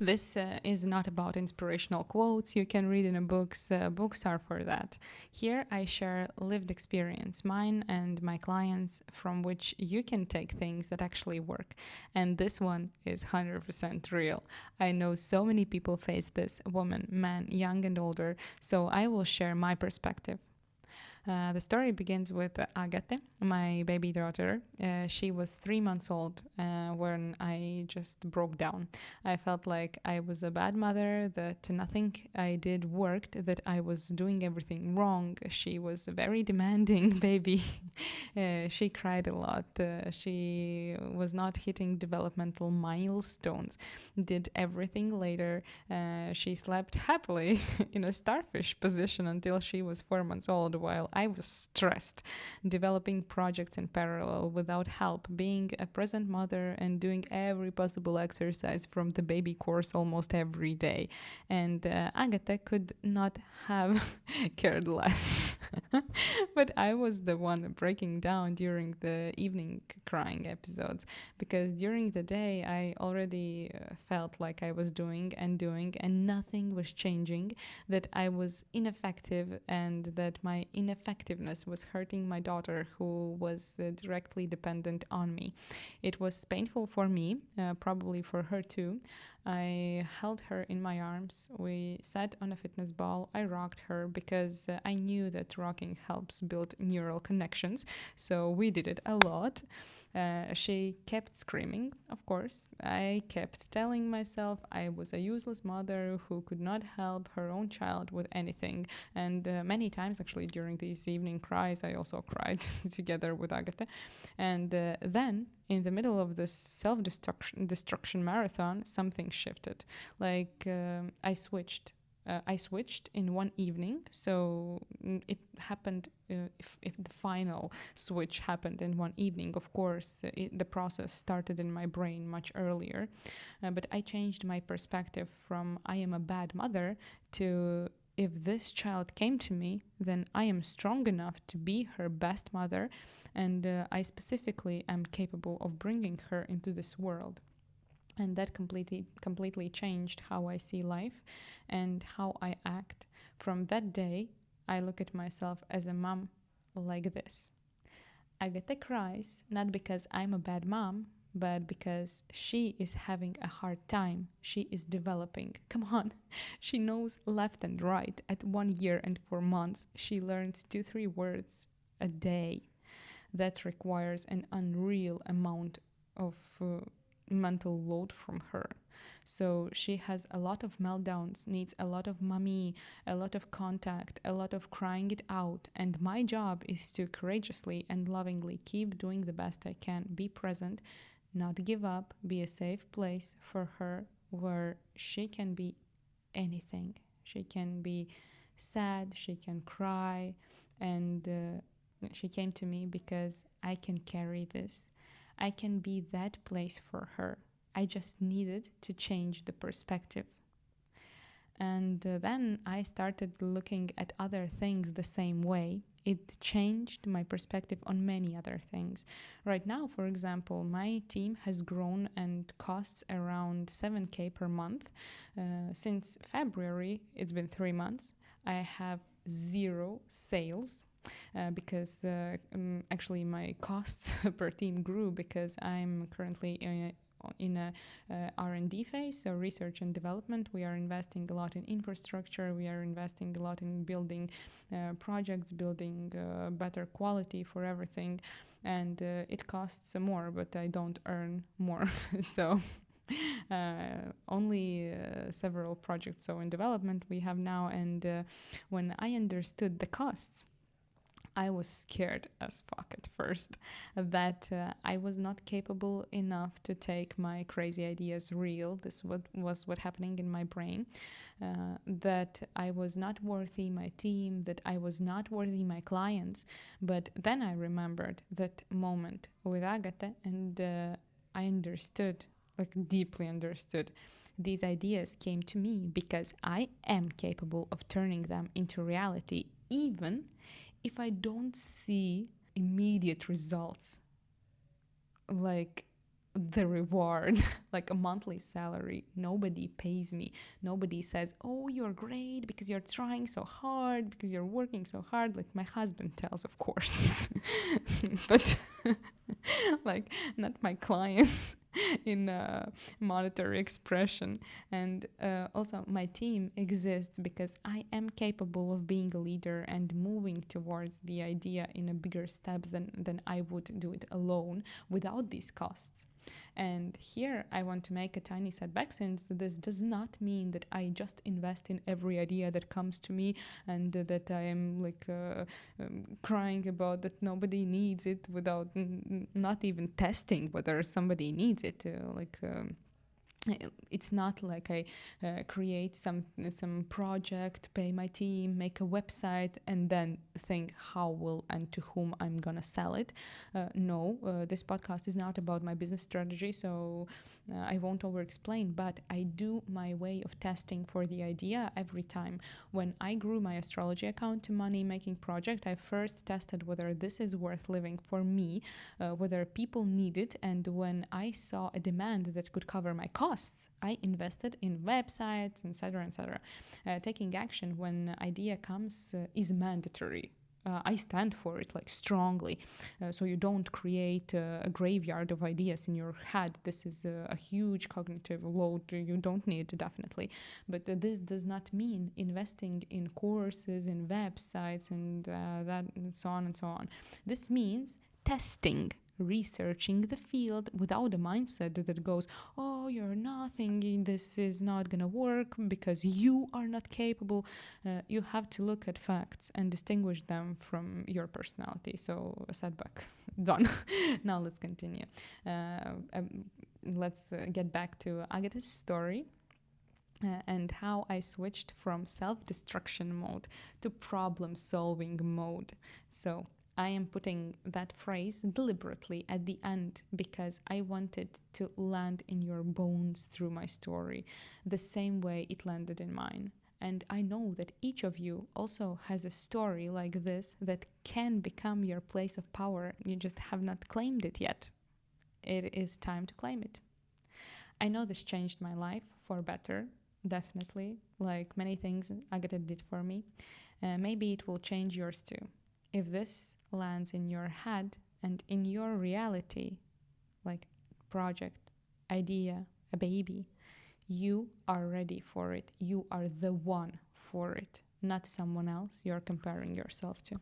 This is not about inspirational quotes you can read in a books. Books are for that. Here I share lived experience, mine and my clients, from which you can take things that actually work. And this one is 100% real. I know so many people face this, woman, man, young and older, so I will share my perspective. The story begins with Agate, my baby daughter. She was 3 months old when I just broke down. I felt like I was a bad mother, that nothing I did worked, that I was doing everything wrong. She was a very demanding baby. She cried a lot. She was not hitting developmental milestones, did everything later. She slept happily in a starfish position until she was 4 months old, while I was stressed, developing projects in parallel without help, being a present mother, and doing every possible exercise from the baby course almost every day. And Agatha could not have cared less. But I was the one breaking down during the evening crying episodes, because during the day I already felt like I was doing, and nothing was changing, that I was ineffective, and that my ineffectiveness was hurting my daughter, who was directly dependent on me. It was painful for me, probably for her too. I held her in my arms. We sat on a fitness ball. I rocked her because I knew that rocking helps build neural connections. So we did it a lot. She kept screaming, of course. I kept telling myself I was a useless mother who could not help her own child with anything. And many times, actually, during these evening cries, I also cried together with Agatha. And then, in the middle of this self destruction marathon, something shifted. Like I switched in one evening, so it happened. If the final switch happened in one evening, of course, the process started in my brain much earlier. But I changed my perspective from I am a bad mother to if this child came to me, then I am strong enough to be her best mother, and I specifically am capable of bringing her into this world. And that completely changed how I see life and how I act. From that day, I look at myself as a mom like this. Agatha cries not because I'm a bad mom, but because she is having a hard time. She is developing. Come on. She knows left and right. At 1 year and 4 months, she learns 2-3 words a day. That requires an unreal amount of mental load from her. So she has a lot of meltdowns, needs a lot of mommy, a lot of contact, a lot of crying it out. And my job is to courageously and lovingly keep doing the best I can, be present, not give up, be a safe place for her where she can be anything. She can be sad, she can cry, and she came to me because I can carry this. I can be that place for her. I just needed to change the perspective. And then I started looking at other things the same way. It changed my perspective on many other things. Right now, for example, my team has grown and costs around 7K per month. Since February, it's been 3 months. I have zero sales because actually my costs per team grew because I'm currently in a R&D phase, so research and development. We are investing a lot in infrastructure. We are investing a lot in building projects, building better quality for everything, and it costs more, but I don't earn more. So only several projects so in development we have now, and when I understood the costs, I was scared as fuck at first that I was not capable enough to take my crazy ideas real. This was what happening in my brain. That I was not worthy my team, that I was not worthy my clients. But then I remembered that moment with Agatha, and I understood, like deeply understood. These ideas came to me because I am capable of turning them into reality, even if I don't see immediate results. Like, the reward, like a monthly salary. Nobody pays me. Nobody says, oh, you're great because you're trying so hard, because you're working so hard. Like my husband tells, of course. But like not my clients in monetary expression. And also my team exists because I am capable of being a leader and moving towards the idea in a bigger steps than I would do it alone without these costs. And here I want to make a tiny setback, since this does not mean that I just invest in every idea that comes to me, and that I am like crying about that nobody needs it without not even testing whether somebody needs it. It's not like I create some project, pay my team, make a website, and then think how will and to whom I'm gonna sell it. No, this podcast is not about my business strategy, so I won't over explain, but I do my way of testing for the idea every time. When I grew my astrology account to money making project, I first tested whether this is worth living for me, whether people need it, and when I saw a demand that could cover my costs, I invested in websites, etc., etc. Taking action when idea comes is mandatory. I stand for it like strongly. So you don't create a graveyard of ideas in your head. This is a huge cognitive load you don't need, definitely. But this does not mean investing in courses, in websites, and that, and so on and so on. This means testing, researching the field without a mindset that goes, oh, you're nothing, this is not gonna work because you are not capable. You have to look at facts and distinguish them from your personality. So a setback done. Now let's continue. Let's get back to Agath's story. And how I switched from self-destruction mode to problem-solving mode. So I am putting that phrase deliberately at the end because I wanted to land in your bones through my story, the same way it landed in mine. And I know that each of you also has a story like this that can become your place of power. You just have not claimed it yet. It is time to claim it. I know this changed my life for better, definitely, like many things Agatha did for me. Maybe it will change yours too. If this lands in your head and in your reality, like project, idea, a baby, you are ready for it. You are the one for it, not someone else you're comparing yourself to.